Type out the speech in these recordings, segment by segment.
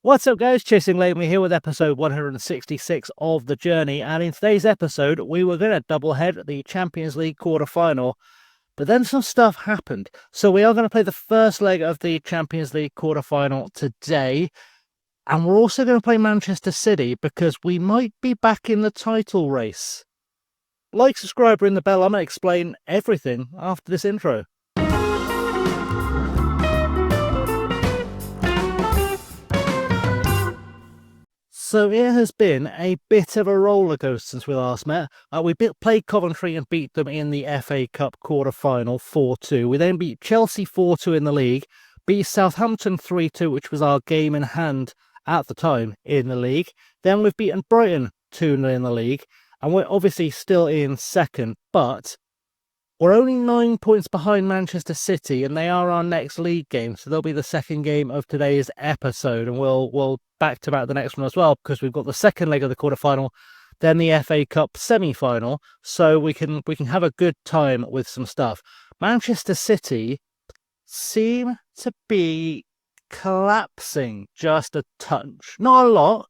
What's up, guys? Chasing Lately here with episode 166 of The Journey, and in today's episode, we were going to double head the Champions League quarter-final, but then some stuff happened. So we are going to play the first leg of the Champions League quarter-final today, and we're also going to play Manchester City because we might be back in the title race. Like, subscribe, ring the bell. I'm going to explain everything after this intro. So it has been a bit of a rollercoaster since we last met. We played Coventry and beat them in the FA Cup quarter-final 4-2. We then beat Chelsea 4-2 in the league, beat Southampton 3-2, which was our game in hand at the time in the league. Then we've beaten Brighton 2-0 in the league, and we're obviously still in second, but we're only 9 points behind Manchester City, and they are our next league game, so they'll be the second game of today's episode, and we'll back-to-back the next one as well, because we've got the second leg of the quarterfinal, then the FA Cup semi-final, so we can have a good time with some stuff. Manchester City seem to be collapsing just a touch. Not a lot,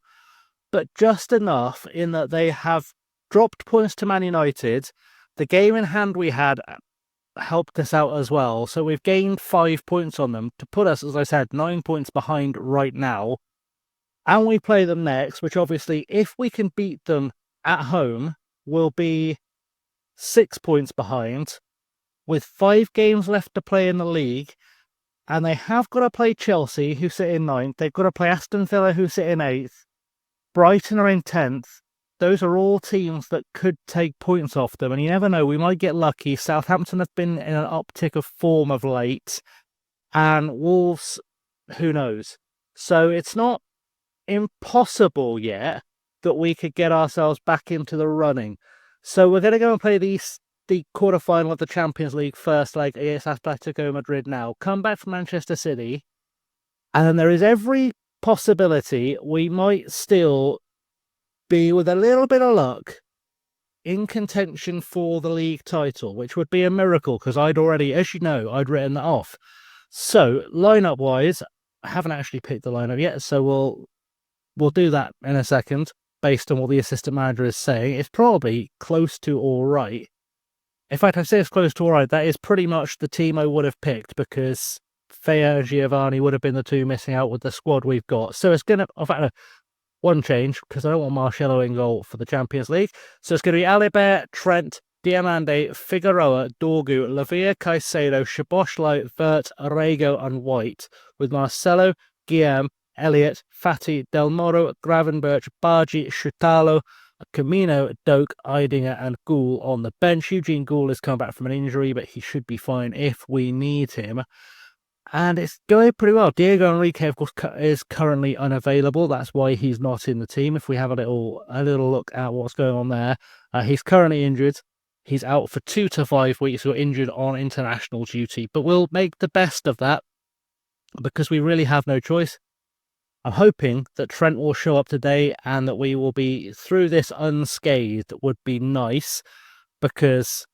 but just enough in that they have dropped points to Man United. The game in hand we had helped us out as well. So we've gained 5 points on them to put us, as I said, 9 points behind right now. And we play them next, which obviously, if we can beat them at home, will be 6 points behind with 5 games left to play in the league. And they have got to play Chelsea, who sit in 9th. They've got to play Aston Villa, who sit in 8th. Brighton are in 10th. Those are all teams that could take points off them, and you never know, we might get lucky. Southampton have been in an uptick of form of late, and Wolves, who knows? So it's not impossible yet that we could get ourselves back into the running. So we're going to go and play the quarterfinal of the Champions League first leg against Atletico Madrid now. Come back from Manchester City, and then there is every possibility we might still be, with a little bit of luck, in contention for the league title, which would be a miracle because I'd already, as you know, I'd written that off. So lineup wise, I haven't actually picked the lineup yet, so we'll do that in a second based on what the assistant manager is saying. It's probably close to all right. In fact, I say it's close to all right. That is pretty much the team I would have picked because Fea and Giovanni would have been the two missing out with the squad we've got. So it's going to, in fact, one change, because I don't want Marcelo in goal for the Champions League. So it's going to be Alibert, Trent, Diamande, Figueroa, Dorgu, Lavia, Caicedo, Szoboszlai, Vert, Arrego and White, with Marcelo, Guillaume, Elliott, Fati, Del Moro, Gravenberch, Bargi, Shutalo, Camino, Doak, Eidinger and Gould on the bench. Eugene Gould has come back from an injury, but he should be fine if we need him. And it's going pretty well. Diego Enrique, of course, is currently unavailable. That's why he's not in the team. If we have a little look at what's going on there, he's currently injured. He's out for 2 to 5 weeks. We're injured on international duty, but we'll make the best of that because we really have no choice. I'm hoping that Trent will show up today and that we will be through this unscathed. Would be nice because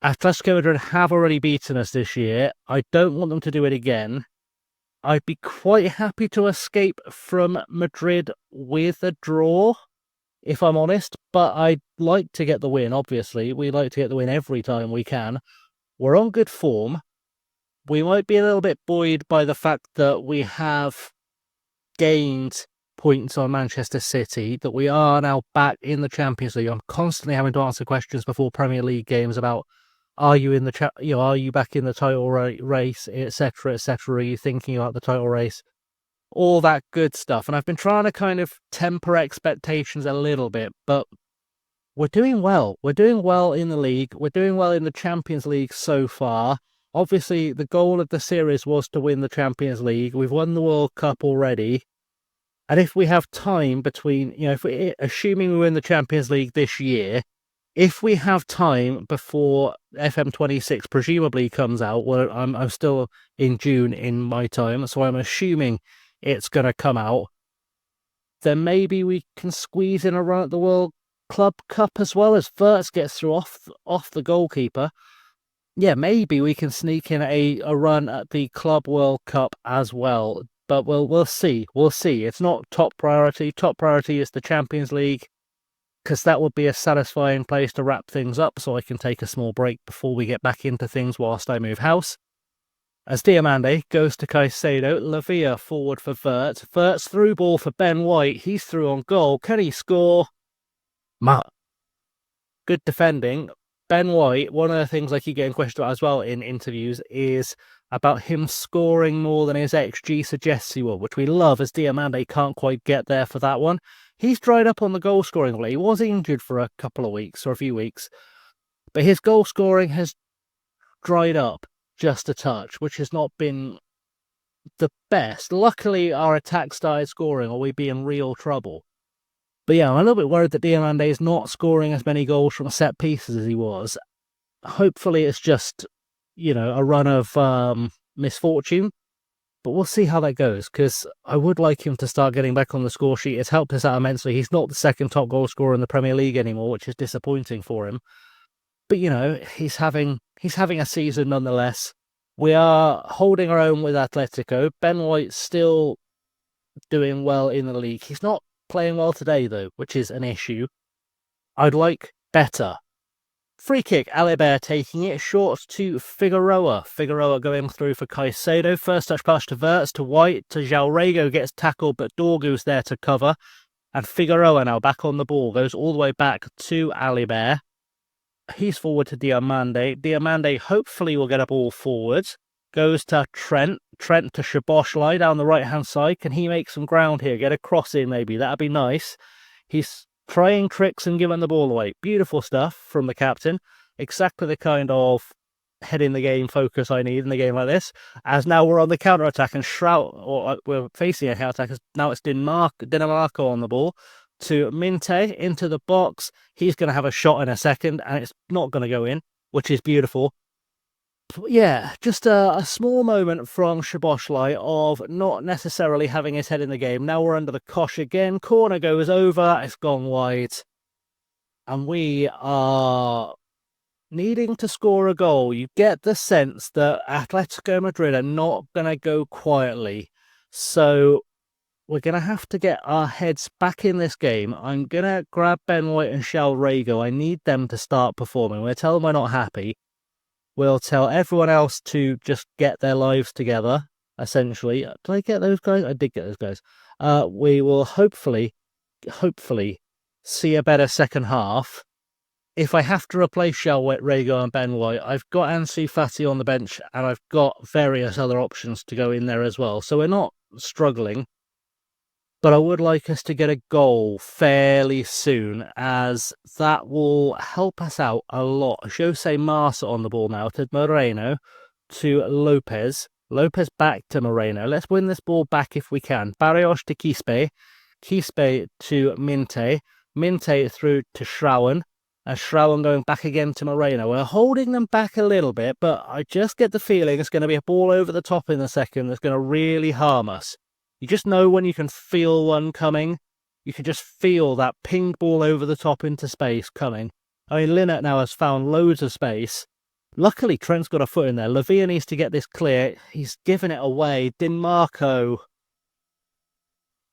Atletico Madrid have already beaten us this year. I don't want them to do it again. I'd be quite happy to escape from Madrid with a draw, if I'm honest, but I'd like to get the win, obviously. We like to get the win every time we can. We're on good form. We might be a little bit buoyed by the fact that we have gained points on Manchester City, that we are now back in the Champions League. I'm constantly having to answer questions before Premier League games about, are you in the are you back in the title race, etc., etc.? Are you thinking about the title race? All that good stuff. And I've been trying to kind of temper expectations a little bit, but we're doing well. We're doing well in the league. We're doing well in the Champions League so far. Obviously, the goal of the series was to win the Champions League. We've won the World Cup already. And if we have time between, assuming we win the Champions League this year, if we have time before FM26 presumably comes out, well, I'm still in June in my time, so I'm assuming it's going to come out, then maybe we can squeeze in a run at the World Club Cup as well, as Wirtz gets through off the goalkeeper. Yeah, maybe we can sneak in a run at the Club World Cup as well. But we'll see. We'll see. It's not top priority. Top priority is the Champions League, because that would be a satisfying place to wrap things up so I can take a small break before we get back into things whilst I move house. As Diamande goes to Caicedo, Lavia forward for Vert. Vert's through ball for Ben White. He's through on goal. Can he score? Good defending. Ben White, one of the things I keep getting questioned about as well in interviews is about him scoring more than his XG suggests he will, which we love, as Diamande can't quite get there for that one. He's dried up on the goal scoring lately. He was injured for a couple of weeks or a few weeks, but his goal scoring has dried up just a touch, which has not been the best. Luckily, our attack started scoring, or we'd be in real trouble. But yeah, I'm a little bit worried that Diamande is not scoring as many goals from set pieces as he was. Hopefully it's just, a run of misfortune. But we'll see how that goes, because I would like him to start getting back on the score sheet. It's helped us out immensely. He's not the second top goal scorer in the Premier League anymore, which is disappointing for him. But, he's having a season nonetheless. We are holding our own with Atletico. Ben White's still doing well in the league. He's not playing well today, though, which is an issue. I'd like better. Free kick, Alibert taking it, short to Figueroa. Figueroa going through for Caicedo. First touch pass to Verts, to White, to Jalrego, gets tackled, but Dorgu's there to cover. And Figueroa now back on the ball, goes all the way back to Alibert. He's forward to Diamande. Diamande hopefully will get a ball forward. Goes to Trent. Trent to Szoboszlai down the right-hand side. Can he make some ground here? Get a cross in, maybe. That'd be nice. He's trying tricks and giving the ball away. Beautiful stuff from the captain. Exactly the kind of head in the game focus I need in a game like this. As now we're on the counter-attack and we're facing a counter-attack. Now it's Dinamarca on the ball. To Minte into the box. He's going to have a shot in a second, and it's not going to go in, which is beautiful. But yeah, just a small moment from Szoboszlai of not necessarily having his head in the game. Now we're under the cosh again. Corner goes over. It's gone wide. And we are needing to score a goal. You get the sense that Atletico Madrid are not going to go quietly. So we're going to have to get our heads back in this game. I'm going to grab Ben White and Jalrego. I need them to start performing. We'll tell them we're not happy. We'll tell everyone else to just get their lives together, essentially. Did I get those guys? I did get those guys. We will hopefully see a better second half. If I have to replace Jalrego and Ben White, I've got Ansu Fati on the bench, and I've got various other options to go in there as well. So we're not struggling. But I would like us to get a goal fairly soon, as that will help us out a lot. Jose Marsa on the ball now to Moreno, to Lopez. Lopez back to Moreno. Let's win this ball back if we can. Barrios to Quispe. Quispe to Minte. Minte through to Schrauen. And Schrauen going back again to Moreno. We're holding them back a little bit, but I just get the feeling it's going to be a ball over the top in a second that's going to really harm us. You just know when you can feel one coming. You can just feel that ping ball over the top into space coming. I mean, Linnert now has found loads of space. Luckily, Trent's got a foot in there. Lavia needs to get this clear. He's given it away. Dinmarco.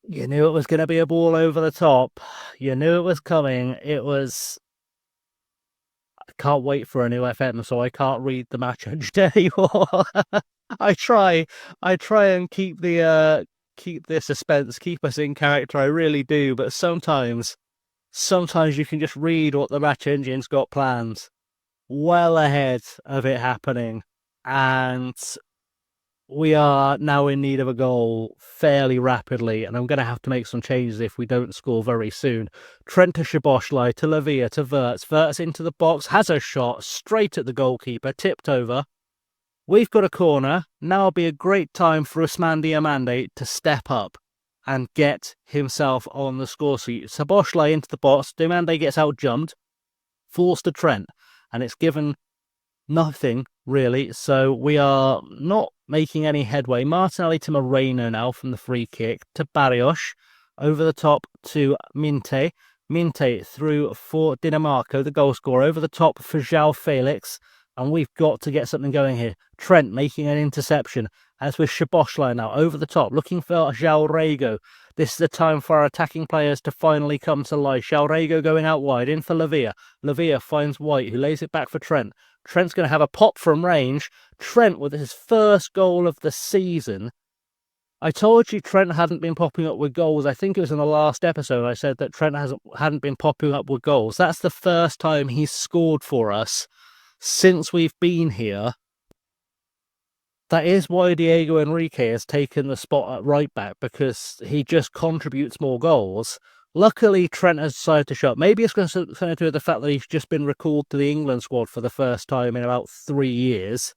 You knew it was going to be a ball over the top. You knew it was coming. It was... I can't wait for a new FM, so I can't read the match anymore. I try and keep the suspense, keep us in character. I really do, but sometimes you can just read what the match engine's got planned well ahead of it happening, and we are now in need of a goal fairly rapidly, and I'm going to have to make some changes if we don't score very soon. Trent to Szoboszlai, to Lavia, to Verts. Verts into the box, has a shot straight at the goalkeeper, tipped over. We've got a corner. Now will be a great time for Ousmane Diamande to step up and get himself on the score sheet. Szoboszlai into the box. Diamande gets out-jumped. Falls to Trent. And it's given nothing, really. So we are not making any headway. Martinelli to Moreno now from the free kick. To Barrios. Over the top to Minte. Minte through for Dinamarca, the goal scorer. Over the top for João Felix. And we've got to get something going here. Trent making an interception. As with Szoboszlai now, over the top, looking for Jalrego. This is the time for our attacking players to finally come to life. Jalrego going out wide, in for Lavia. Lavia finds White, who lays it back for Trent. Trent's going to have a pop from range. Trent with his first goal of the season. I told you Trent hadn't been popping up with goals. I think it was in the last episode I said that Trent hadn't been popping up with goals. That's the first time he's scored for us since we've been here. That is why Diego Enrique has taken the spot at right back, because he just contributes more goals. Luckily, Trent has decided to show up. Maybe it's going to do with the fact that he's just been recalled to the England squad for the first time in about 3 years.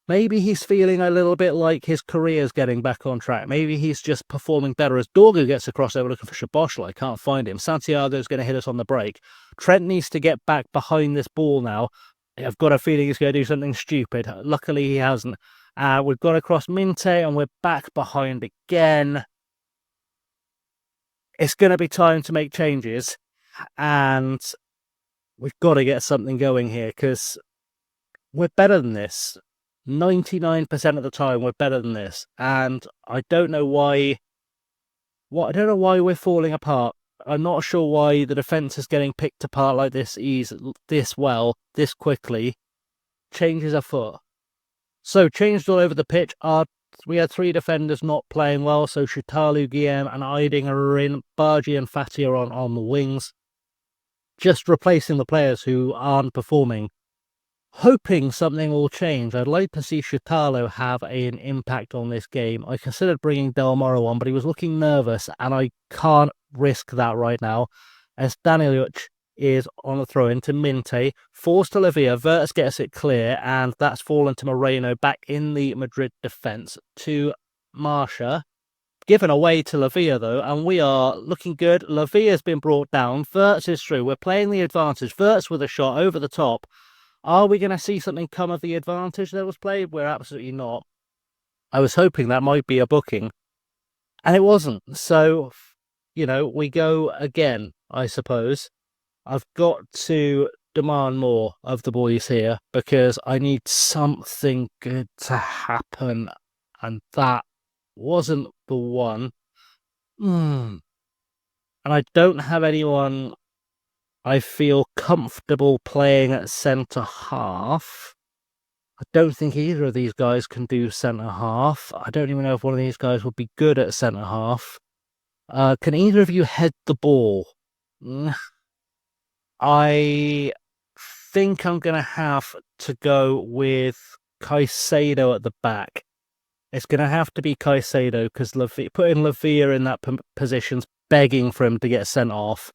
Maybe he's feeling a little bit like his career's getting back on track. Maybe he's just performing better as Dorgu gets across over looking for Szoboszlai. I can't find him. Santiago's going to hit us on the break. Trent needs to get back behind this ball now. I've got a feeling he's going to do something stupid. Luckily, he hasn't. We've got across Minte and we're back behind again. It's going to be time to make changes. And we've got to get something going here, because we're better than this. 99% of the time we're better than this, and I don't know why we're falling apart. I'm not sure why the defense is getting picked apart like this this quickly. Changes afoot. So changed all over the pitch. We had 3 defenders not playing well, so Shutalu, Guillem and Eiding are in. Bargi and Fati are on the wings, just replacing the players who aren't performing. Hoping something will change. I'd like to see Shutalo have an impact on this game. I considered bringing Del Moro on, but he was looking nervous, and I can't risk that right now. As Danielic is on the throw into Minte, falls to Lavia, Verts gets it clear, and that's fallen to Moreno back in the Madrid defence to Marsha. Given away to Lavia though, and we are looking good. Lavia's been brought down. Verts is through. We're playing the advantage. Verts with a shot over the top. Are we going to see something come of the advantage that was played? We're absolutely not. I was hoping that might be a booking, and it wasn't. So, we go again, I suppose. I've got to demand more of the boys here, because I need something good to happen, and that wasn't the one. And I don't have anyone I feel comfortable playing at centre-half. I don't think either of these guys can do centre-half. I don't even know if one of these guys would be good at centre-half. Can either of you head the ball? I think I'm going to have to go with Caicedo at the back. It's going to have to be Caicedo, because putting Lavia in that position's begging for him to get sent off.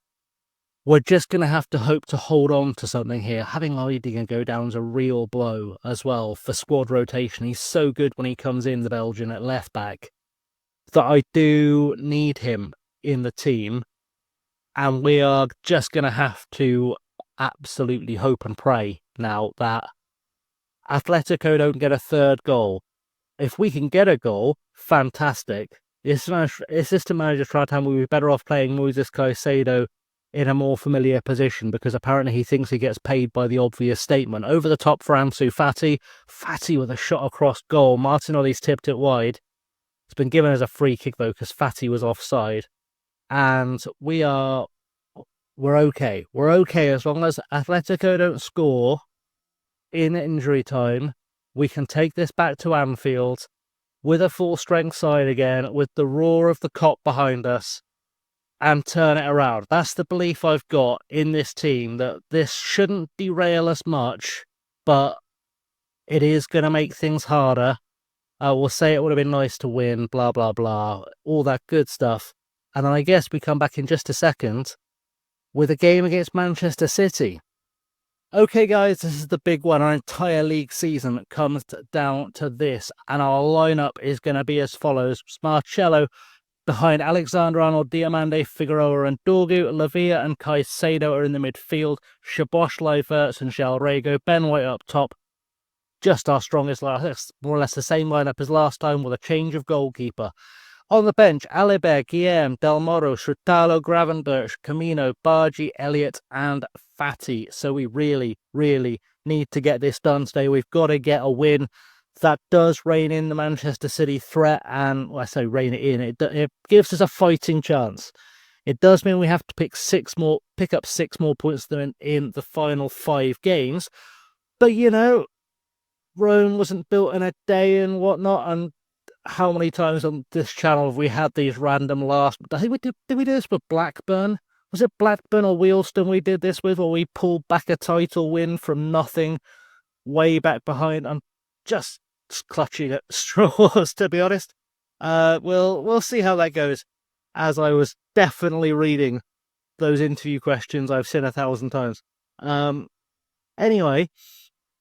We're just going to have to hope to hold on to something here. Having Eiding go down is a real blow as well for squad rotation. He's so good when he comes in, the Belgian, at left back, that I do need him in the team. And we are just going to have to absolutely hope and pray now that Atletico don't get a third goal. If we can get a goal, fantastic. Assistant manager Tratan will be better off playing Moises Caicedo in a more familiar position, because apparently he thinks he gets paid by the obvious statement. Over the top for Ansu Fati. Fati with a shot across goal. Martinelli's tipped it wide. It's been given as a free kick though, because Fati was offside. And we're okay. We're okay as long as Atletico don't score in injury time. We can take this back to Anfield with a full strength side again, with the roar of the cop behind us, and turn it around. That's the belief I've got in this team, that this shouldn't derail us much, but it is going to make things harder. We'll say it would have been nice to win, blah, blah, blah, all that good stuff. And then I guess we come back in just a second with a game against Manchester City. Okay, guys, this is the big one. Our entire league season comes down to this, and our lineup is going to be as follows. Marcello behind Alexander-Arnold, Diamande, Figueroa and Dorgu. Lavia and Caicedo are in the midfield. Szoboszlai, Verts and Jalrego. Ben White up top. Just our strongest lineup. More or less the same lineup as last time, with a change of goalkeeper. On the bench, Alibert, Guillem, Del Moro, Shrutalo, Gravenberch, Camino, Bargi, Elliott and Fati. So we really, really need to get this done today. We've got to get a win. that does rein in the Manchester City threat, and well, I say rein it in, it gives us a fighting chance. It does mean we have to pick up 6 more points than in the final 5 games. But Rome wasn't built in a day and whatnot, and how many times on this channel have we had these random last... I think did we do this with Blackburn? Was it Blackburn or Wealdstone we did this with, or we pulled back a title win from nothing way back behind? I'm just clutching at straws, to be honest. We'll see how that goes, as I was definitely reading those interview questions I've seen 1,000 times. Anyway,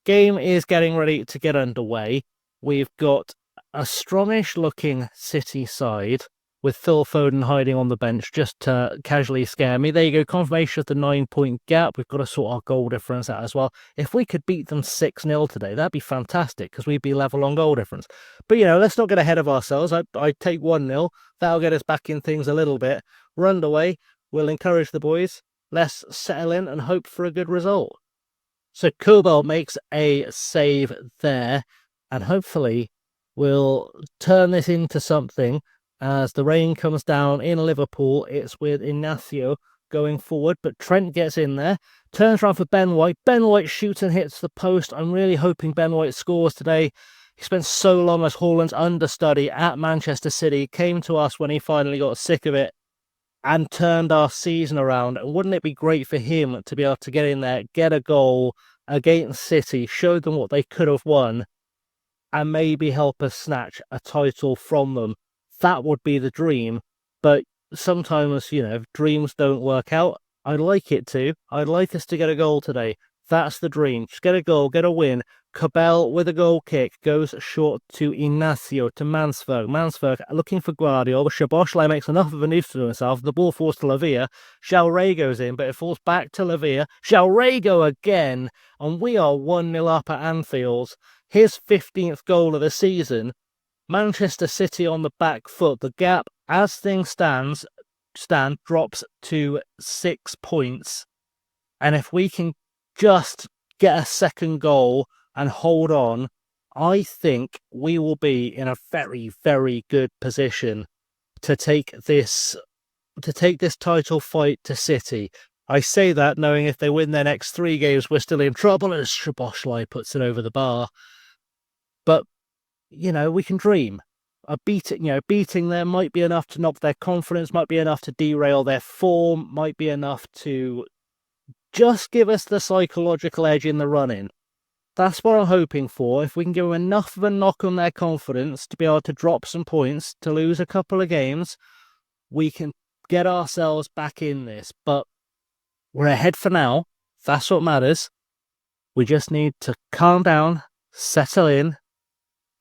game is getting ready to get underway. We've got a strongish looking City side with Phil Foden hiding on the bench just to casually scare me. There you go, confirmation of the 9-point gap. We've got to sort our goal difference out as well. If we could beat them 6-0 today, that'd be fantastic, because we'd be level on goal difference. But, let's not get ahead of ourselves. I'd take 1-0. That'll get us back in things a little bit. We're underway. We'll encourage the boys. Let's settle in and hope for a good result. So Kobel makes a save there, and hopefully we'll turn this into something. As the rain comes down in Liverpool, it's with Ignacio going forward, but Trent gets in there, turns around for Ben White. Ben White shoots and hits the post. I'm really hoping Ben White scores today. He spent so long as Haaland's understudy at Manchester City, came to us when he finally got sick of it, and turned our season around. And wouldn't it be great for him to be able to get in there, get a goal against City, show them what they could have won, and maybe help us snatch a title from them? That would be the dream, but sometimes, dreams don't work out. I'd like it to. I'd like us to get a goal today. That's the dream. Just get a goal, get a win. Cabell with a goal kick goes short to Ignacio, to Mansberg. Mansberg looking for Guardiola. Szoboszlai makes enough of a nuisance of himself. The ball falls to Lavia. Jalray goes in, but it falls back to Lavia. Jalray go again, and we are 1-0 up at Anfield. His 15th goal of the season. Manchester City on the back foot. The gap, as things stand, drops to 6 points. And if we can just get a second goal and hold on, I think we will be in a very, very good position to take this title fight to City. I say that knowing if they win their next 3 games, we're still in trouble, as Szoboszlai puts it over the bar. But we can dream. Beating them might be enough to knock their confidence, might be enough to derail their form, might be enough to just give us the psychological edge in the run-in. That's what I'm hoping for. If we can give them enough of a knock on their confidence to be able to drop some points, to lose a couple of games, we can get ourselves back in this. But we're ahead for now. That's what matters. We just need to calm down, settle in,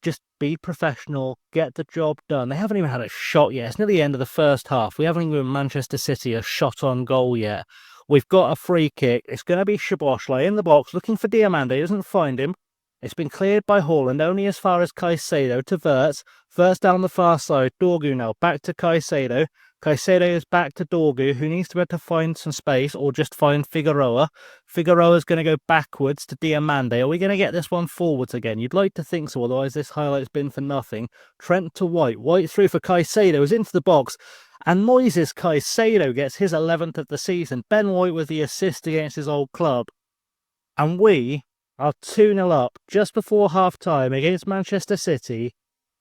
just be professional, get the job done. They haven't even had a shot yet. It's near the end of the first half. We haven't even given Manchester City a shot on goal yet. We've got a free kick. It's going to be Szoboszlai in the box, looking for Diamande. He doesn't find him. It's been cleared by Haaland, only as far as Caicedo to Wirtz. Wirtz down the far side. Dorgu now back to Caicedo. Caicedo is back to Dorgu, who needs to be able to find some space or just find Figueroa. Figueroa's going to go backwards to Diamande. Are we going to get this one forwards again? You'd like to think so, otherwise this highlight's been for nothing. Trent to White. White through for Caicedo, is into the box. And Moises Caicedo gets his 11th of the season. Ben White with the assist against his old club. And we are 2-0 up just before half-time against Manchester City.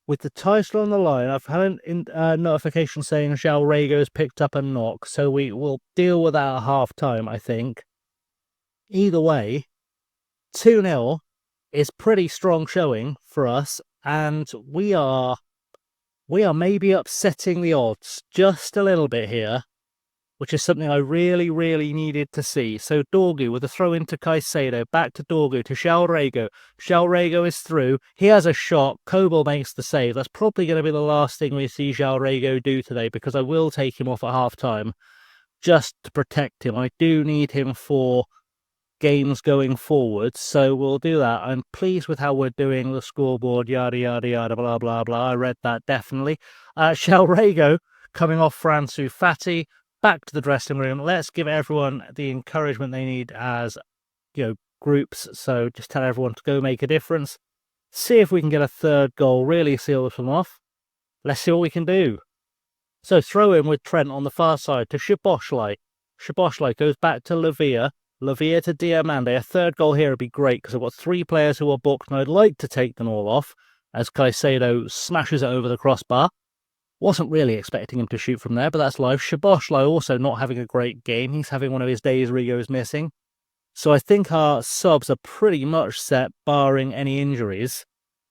With the title on the line, I've had a notification saying Jalray has picked up a knock, so we will deal with that at half-time, I think. Either way, 2-0 is pretty strong showing for us, and we are maybe upsetting the odds just a little bit here, which is something I really, really needed to see. So Dorgu with a throw into Caicedo, back to Dorgu, to Jalray. Jalray is through. He has a shot. Kobel makes the save. That's probably going to be the last thing we see Jalray do today, because I will take him off at half-time just to protect him. I do need him for games going forward, so we'll do that. I'm pleased with how we're doing the scoreboard, yada, yada, yada, blah, blah, blah. I read that, definitely. Jalray coming off for Ansu Fati. Back to the dressing room. Let's give everyone the encouragement they need as, groups. So just tell everyone to go make a difference. see if we can get a third goal, really seal this one off. Let's see what we can do. So throw in with Trent on the far side to Szoboszlai. Szoboszlai goes back to Lavia. Lavia to Diamande. A third goal here would be great because I've got 3 players who are booked and I'd like to take them all off as Caicedo smashes it over the crossbar. Wasn't really expecting him to shoot from there, but that's life. Szoboszlai also not having a great game. He's having one of his days where he goes missing. So I think our subs are pretty much set, barring any injuries,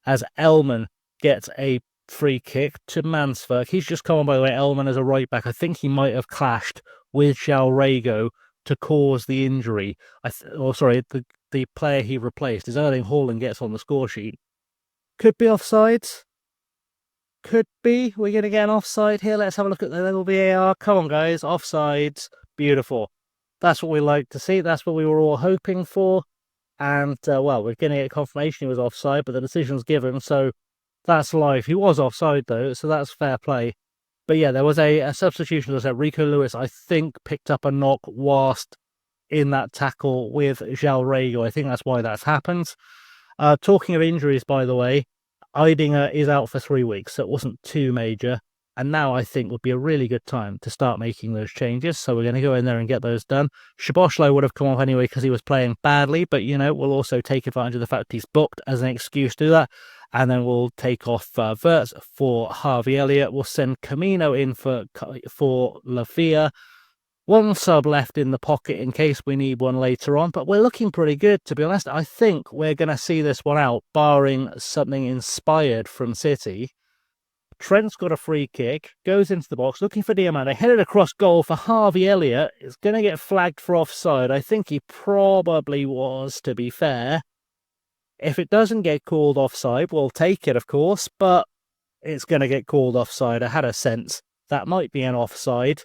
as Elman gets a free kick to Mansverk. He's just come on, by the way, Elman as a right back. I think he might have clashed with Jalrego to cause the injury. The player he replaced is Erling Haaland gets on the score sheet. Could be offsides. Could be. We're going to get an offside here. Let's have a look at the little VAR. Come on, guys. Offsides. Beautiful. That's what we like to see. That's what we were all hoping for. And, well, we're going to get confirmation he was offside, but the decision's given, so that's live. He was offside, though, so that's fair play. But, yeah, there was a substitution. As I said, Rico Lewis, I think, picked up a knock whilst in that tackle with Jalrego. I think that's why that's happened. Talking of injuries, by the way, Eidinger is out for 3 weeks, so it wasn't too major. And now I think would be a really good time to start making those changes. So we're going to go in there and get those done. Szoboszlai would have come off anyway because he was playing badly. But, you know, we'll also take advantage of the fact he's booked as an excuse to do that. And then we'll take off Wirtz for Harvey Elliott. We'll send Camino in for Lavia. 1 sub left in the pocket in case we need one later on. But we're looking pretty good, to be honest. I think we're going to see this one out, barring something inspired from City. Trent's got a free kick, goes into the box, looking for Diamande, headed across goal for Harvey Elliott. It's going to get flagged for offside. I think he probably was, to be fair. If it doesn't get called offside, we'll take it, of course, but it's going to get called offside. I had a sense that might be an offside.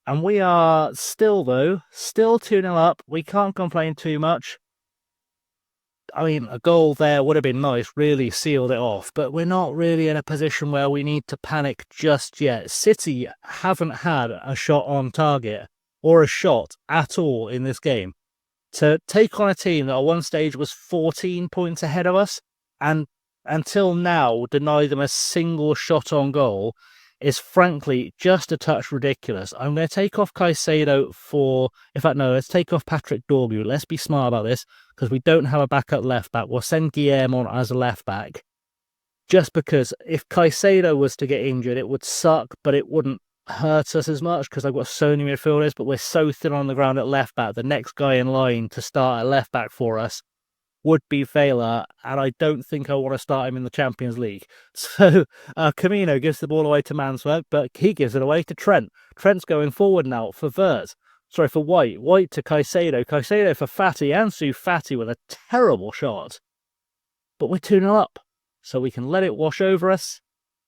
And we are still 2-0 up. We can't complain too much. I mean, a goal there would have been nice, really sealed it off, but we're not really in a position where we need to panic just yet. City haven't had a shot on target or a shot at all in this game. To take on a team that at one stage was 14 points ahead of us and until now deny them a single shot on goal is frankly just a touch ridiculous. I'm going to take off Caicedo let's take off Patrick Dorgu. Let's be smart about this because we don't have a backup left back. We'll send Guillermo on as a left back. Just because if Caicedo was to get injured, it would suck, but it wouldn't hurt us as much because I've got so many midfielders, but we're so thin on the ground at left back. The next guy in line to start at left back for us would be Vela, and I don't think I want to start him in the Champions League. So Camino gives the ball away to Mansverk, but he gives it away to Trent. Trent's going forward now for White. White to Caicedo. Caicedo for Fati. Ansu Fati with a terrible shot. But we're 2-0 up, so we can let it wash over us,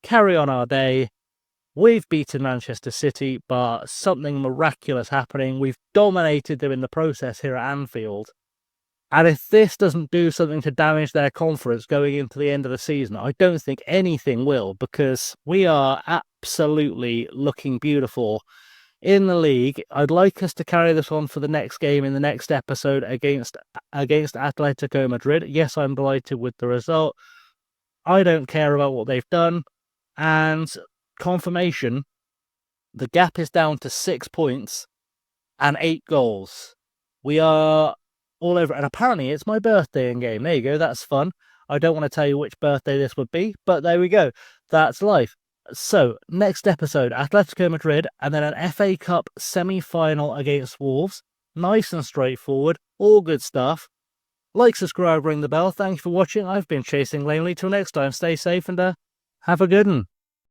carry on our day. We've beaten Manchester City, but something miraculous happening. We've dominated them in the process here at Anfield. And if this doesn't do something to damage their confidence going into the end of the season, I don't think anything will, because we are absolutely looking beautiful in the league. I'd like us to carry this on for the next game in the next episode against Atletico Madrid. Yes, I'm delighted with the result. I don't care about what they've done. And confirmation, the gap is down to 6 points and 8 goals. We are all over, and apparently it's my birthday in game. There you go, that's fun. I don't want to tell you which birthday this would be, but there we go. That's life. So, next episode, Atletico Madrid, and then an FA Cup semi-final against Wolves. Nice and straightforward, all good stuff. Like, subscribe, ring the bell. Thank you for watching. I've been Chasing Langley. Till next time, stay safe and have a good one.